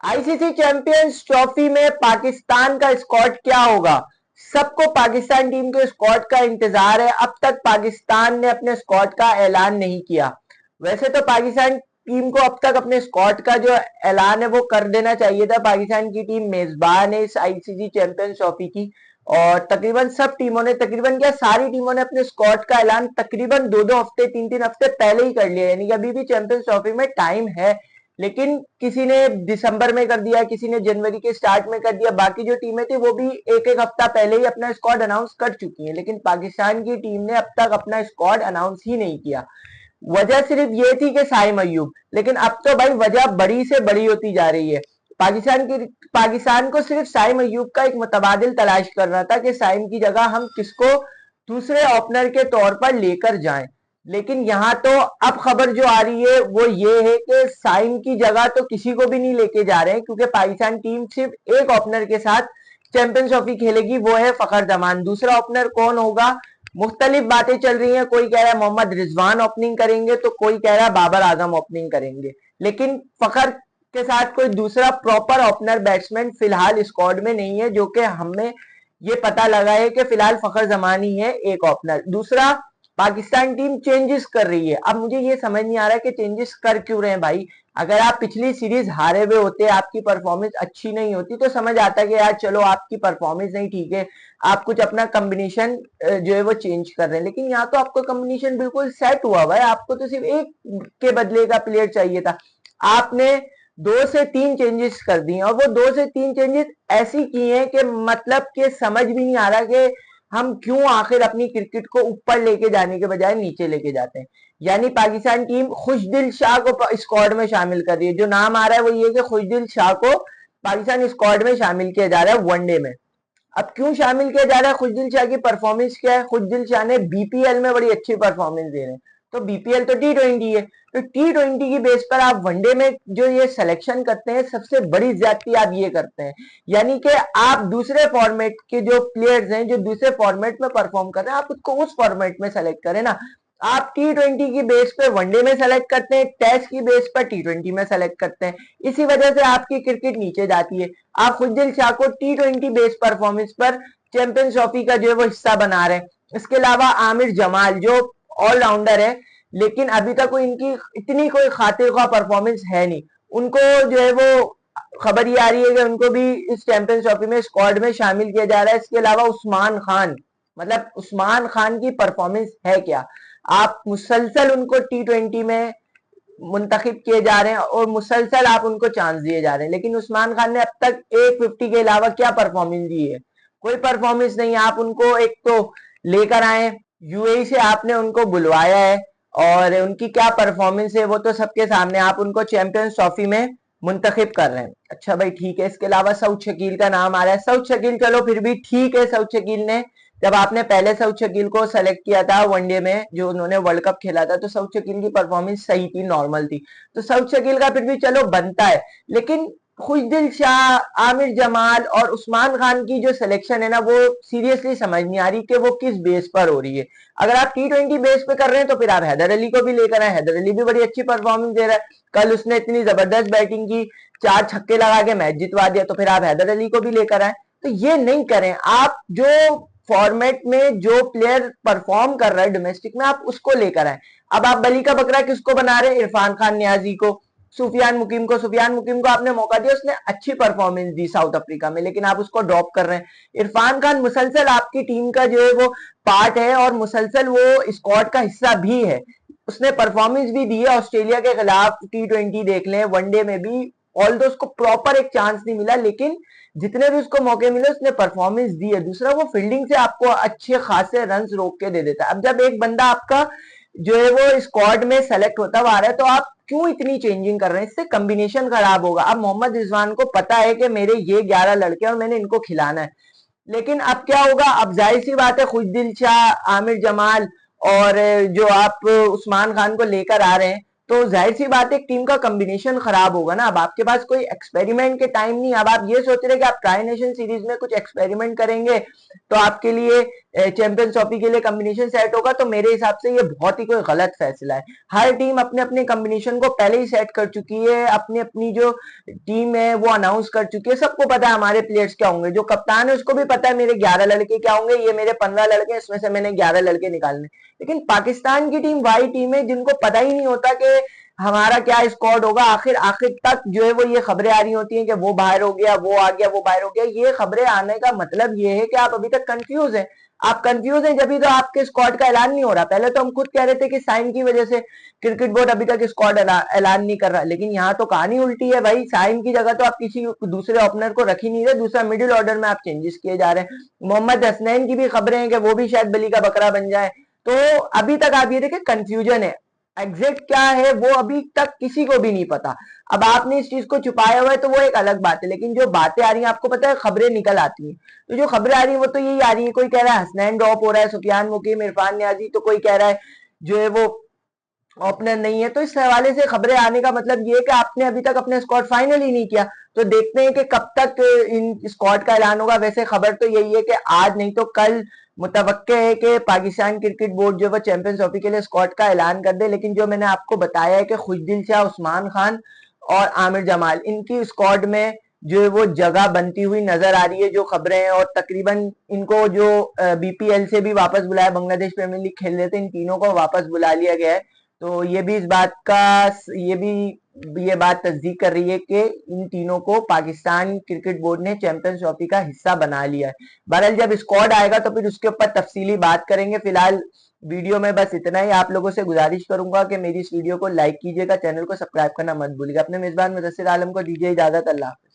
ICC champions trophy में पाकिस्तान का squad क्या होगा? सबको पाकिस्तान टीम के स्क्वाड का इंतजार है। अब तक पाकिस्तान ने अपने स्क्वाड का ऐलान नहीं किया। वैसे तो पाकिस्तान टीम को अब तक अपने स्क्वाड का जो ऐलान है वो कर देना चाहिए था। पाकिस्तान की टीम मेजबान है इस आईसीसी चैंपियंस ट्रॉफी की, और तकरीबन सब टीमों ने, तकरीबन क्या सारी टीमों ने अपने स्क्वाड का ऐलान तकरीबन 2-2 हफ्ते 3-3 हफ्ते पहले ही कर लिया। यानी कि अभी भी चैंपियंस ट्रॉफी में टाइम है, लेकिन किसी ने दिसंबर में कर दिया, किसी ने जनवरी के स्टार्ट में कर दिया। बाकी जो टीमें थी वो भी एक एक हफ्ता पहले ही अपना स्क्वाड अनाउंस कर चुकी हैं, लेकिन पाकिस्तान की टीम ने अब तक अपना स्क्वाड अनाउंस ही नहीं किया। वजह सिर्फ ये थी कि साइम अय्यूब, लेकिन अब तो भाई वजह बड़ी से बड़ी होती जा रही है। पाकिस्तान को सिर्फ साइम अय्यूब का एक मुतबादिल तलाश कर रहा था कि साइम की जगह हम किसको दूसरे ओपनर के तौर पर लेकर जाएं। लेकिन यहाँ तो अब खबर जो आ रही है वो ये है कि साइम की जगह तो किसी को भी नहीं लेके जा रहे हैं, क्योंकि पाकिस्तान टीम सिर्फ एक ओपनर के साथ चैंपियंस ट्रॉफी खेलेगी, वो है फखर जमान। दूसरा ओपनर कौन होगा, मुख्तलिफ बातें चल रही हैं। कोई कह रहा है मोहम्मद रिजवान ओपनिंग करेंगे, तो कोई कह रहा है बाबर आजम ओपनिंग करेंगे, लेकिन फखर के साथ कोई दूसरा प्रॉपर ओपनर बैट्समैन फिलहाल स्क्वाड में नहीं है, जो कि हमें ये पता लगा है कि फिलहाल फखर जमान ही है एक ओपनर। दूसरा, पाकिस्तान टीम चेंजेस कर रही है। अब मुझे ये समझ नहीं आ रहा है कि चेंजेस कर क्यों रहे हैं भाई। अगर आप पिछली सीरीज हारे हुए होते, आपकी परफॉर्मेंस अच्छी नहीं होती, तो समझ आता कि यार चलो आपकी परफॉर्मेंस नहीं ठीक है, आप कुछ अपना कॉम्बिनेशन जो है वो चेंज कर रहे हैं। लेकिन यहाँ तो आपका कॉम्बिनेशन बिल्कुल सेट हुआ हुआ है, आपको तो सिर्फ एक के बदले का प्लेयर चाहिए था। आपने 2 से 3 चेंजेस कर दिए, और वो 2 से 3 चेंजेस ऐसी किए हैं कि मतलब कि समझ भी नहीं आ रहा कि हम क्यों आखिर अपनी क्रिकेट को ऊपर लेके जाने के बजाय नीचे लेके जाते हैं। यानी पाकिस्तान टीम खुशदिल शाह को स्क्वाड में शामिल कर रही है। जो नाम आ रहा है वो ये कि खुशदिल शाह को पाकिस्तान स्क्वाड में शामिल किया जा रहा है वनडे में। अब क्यों शामिल किया जा रहा है? खुशदिल शाह की परफॉर्मेंस क्या है? खुशदिल शाह ने बीपीएल में बड़ी अच्छी परफॉर्मेंस दे रहे हैं। तो बीपीएल तो टी20 है, तो टी20 की बेस पर आप वनडे में जो ये सिलेक्शन करते हैं, सबसे बड़ी ज्यादती आप ये करते हैं। यानी कि आप दूसरे फॉर्मेट के जो प्लेयर्स हैं, जो दूसरे फॉर्मेट में परफॉर्म कर रहे हैं, आप उसको उस फॉर्मेट में सेलेक्ट करें ना। आप टी20 की बेस पे वनडे में सेलेक्ट करते हैं, टेस्ट की बेस पर टी20 में सेलेक्ट करते हैं। इसी वजह से आपकी क्रिकेट नीचे जाती है। आप खुशदिल शाह को टी20 बेस परफॉर्मेंस पर चैंपियंस ट्रॉफी का जो है वो हिस्सा बना रहे हैं। इसके अलावा आमिर जमाल जो ऑलराउंडर है, लेकिन अभी तक कोई इनकी इतनी कोई खातिर ख्वाह परफॉर्मेंस है नहीं। उनको जो है वो खबर ये आ रही है कि उनको भी इस चैंपियंस ट्रॉफी में स्क्वाड में शामिल किया जा रहा है। इसके अलावा उस्मान खान, मतलब उस्मान खान की परफॉर्मेंस है क्या? आप मुसलसल उनको टी20 में मुंतखब किए जा रहे हैं और मुसलसल आप उनको चांस दिए जा रहे हैं, लेकिन उस्मान खान ने अब तक 150 के अलावा क्या परफॉर्मेंस दी है? कोई परफॉर्मेंस नहीं। आप उनको एक तो लेकर आए, यूएई से आपने उनको बुलवाया है, और उनकी क्या परफॉर्मेंस है वो तो सबके सामने। आप उनको चैंपियंस ट्रॉफी में मुंतखब कर रहे हैं। अच्छा भाई ठीक है। इसके अलावा सऊद शकील का नाम आ रहा है। सऊद शकील चलो फिर भी ठीक है। सऊद शकील ने, जब आपने पहले सऊद शकील को सेलेक्ट किया था वनडे में, जो उन्होंने वर्ल्ड कप खेला था, तो सऊद शकील की परफॉर्मेंस सही थी, नॉर्मल थी, तो सऊद शकील का फिर भी चलो बनता है। लेकिन खुशदिल शाह, आमिर जमाल और उस्मान खान की जो सिलेक्शन है ना, वो सीरियसली समझ नहीं आ रही कि वो किस बेस पर हो रही है। अगर आप टी20 बेस पे कर रहे हैं तो फिर आप हैदर अली को भी लेकर आए। हैदर अली भी बड़ी अच्छी परफॉर्मेंस दे रहा है, कल उसने इतनी जबरदस्त बैटिंग की, 4 छक्के लगा के मैच जितवा दिया, तो फिर आप हैदर अली को भी लेकर आए। तो ये नहीं करें आप। जो फॉर्मेट में जो प्लेयर परफॉर्म कर रहा है डोमेस्टिक में, आप उसको लेकर आए। अब आप बली का बकरा किसको बना रहे हैं? इरफान खान नियाजी को, सुफियान मुकीम को। सुफियान मुकीम को आपने मौका दिया, उसने अच्छी परफॉर्मेंस दी साउथ अफ्रीका में, लेकिन आप उसको ड्रॉप कर रहे हैं। इरफान खान मुसलसल आपकी टीम का जो है वो पार्ट है, और मुसलसल वो स्क्वाड का हिस्सा भी है। उसने परफॉर्मेंस भी दी है ऑस्ट्रेलिया के खिलाफ, टी20 देख लें, वनडे में भी, ऑल दो उसको प्रॉपर एक चांस नहीं मिला, लेकिन जितने भी उसको मौके मिले उसने परफॉर्मेंस दी है। दूसरा, वो फील्डिंग से आपको अच्छे खासे रन रोक के दे देता है। अब जब एक बंदा आपका जो है वो स्क्वाड में सेलेक्ट होता हुआ आ रहा है, तो आप क्यों इतनी चेंजिंग कर रहे हैं? इससे कॉम्बिनेशन खराब होगा। अब मोहम्मद रिजवान को पता है कि मेरे ये 11 लड़के और मैंने इनको खिलाना है, लेकिन अब क्या होगा? अब जाहिर सी बात है, खुशदिल शाह, आमिर जमाल और जो आप उस्मान खान को लेकर आ रहे हैं, तो जाहिर सी बात है टीम का कॉम्बिनेशन खराब होगा ना। अब आपके पास कोई एक्सपेरिमेंट के टाइम नहीं। अब आप ये सोच रहे कि आप ट्राई नेशन सीरीज में कुछ एक्सपेरिमेंट करेंगे तो आपके लिए चैंपियंस ट्रॉफी के लिए कॉम्बिनेशन सेट होगा, तो मेरे हिसाब से ये बहुत ही कोई गलत फैसला है। हर टीम अपने अपने कॉम्बिनेशन को पहले ही सेट कर चुकी है, अपनी अपनी जो टीम है वो अनाउंस कर चुकी है, सबको पता है हमारे प्लेयर्स क्या होंगे, जो कप्तान है उसको भी पता है मेरे 11 लड़के क्या होंगे, ये मेरे 15 लड़के, इसमें से मैंने 11 लड़के निकालने। लेकिन पाकिस्तान की टीम वही टीम है जिनको पता ही नहीं होता कि हमारा क्या स्क्वाड होगा। आखिर आखिर तक जो है वो ये खबरें आ रही होती हैं कि वो बाहर हो गया, वो आ गया, वो बाहर हो गया। ये खबरें आने का मतलब ये है कि आप अभी तक कंफ्यूज हैं। आप कंफ्यूज हैं जब तो आपके स्क्वाड का ऐलान नहीं हो रहा। पहले तो हम खुद कह रहे थे कि साइन की वजह से क्रिकेट बोर्ड अभी तक स्क्वाड ऐलान नहीं कर रहा, लेकिन यहाँ तो कहानी उल्टी है भाई। साइन की जगह तो आप किसी दूसरे ओपनर को रख ही नहीं रहे, दूसरा मिडिल ऑर्डर में आप चेंजेस किए जा रहे हैं। मोहम्मद हसनैन की भी खबरें हैं कि वो भी शायद बली का बकरा बन जाए। तो अभी तक आप ये देखें कंफ्यूजन है, एग्जैक्ट क्या है वो अभी तक किसी को भी नहीं पता। अब आपने इस चीज को छुपाया हुआ है तो वो एक अलग बात है, लेकिन जो बातें आ रही हैं आपको पता है, खबरें निकल आती हैं, तो जो खबरें आ रही हैं वो तो यही आ रही है। कोई कह रहा है हसनैन ड्रॉप हो रहा है, सुफियान मुकीम, इरफान न्याजी, तो कोई कह रहा है जो है वो ओपनर नहीं है। तो इस हवाले से खबरें आने का मतलब ये है कि आपने अभी तक अपने स्क्वाड फाइनल ही नहीं किया। तो देखते हैं कि कब तक इन स्क्वाड का ऐलान होगा। वैसे खबर तो यही है कि आज नहीं तो कल मुतवक्के है कि पाकिस्तान क्रिकेट बोर्ड जो है चैंपियंस ट्रॉफी के लिए स्क्वाड का ऐलान कर दे। लेकिन जो मैंने आपको बताया है कि खुशदिल शाह, उस्मान खान और आमिर जमाल, इनकी स्क्वाड में जो है वो जगह बनती हुई नजर आ रही है, जो खबरें हैं। और तकरीबन इनको जो बीपीएल से भी वापस बुलाया, बांग्लादेश प्रीमियर लीग खेल रहे थे, इन तीनों को वापस बुला लिया गया है। तो ये भी इस बात का ये भी ये बात तस्दीक कर रही है कि इन तीनों को पाकिस्तान क्रिकेट बोर्ड ने चैंपियंस ट्रॉफी का हिस्सा बना लिया है। बहरहाल जब स्क्वाड आएगा तो फिर उसके ऊपर तफसीली बात करेंगे। फिलहाल वीडियो में बस इतना ही। आप लोगों से गुजारिश करूंगा कि मेरी इस वीडियो को लाइक कीजिएगा, चैनल को सब्सक्राइब करना मत भूलिएगा। अपने मेजबान मुदस्सिर आलम को दीजिए इजाजत। अल्लाह हाफिज।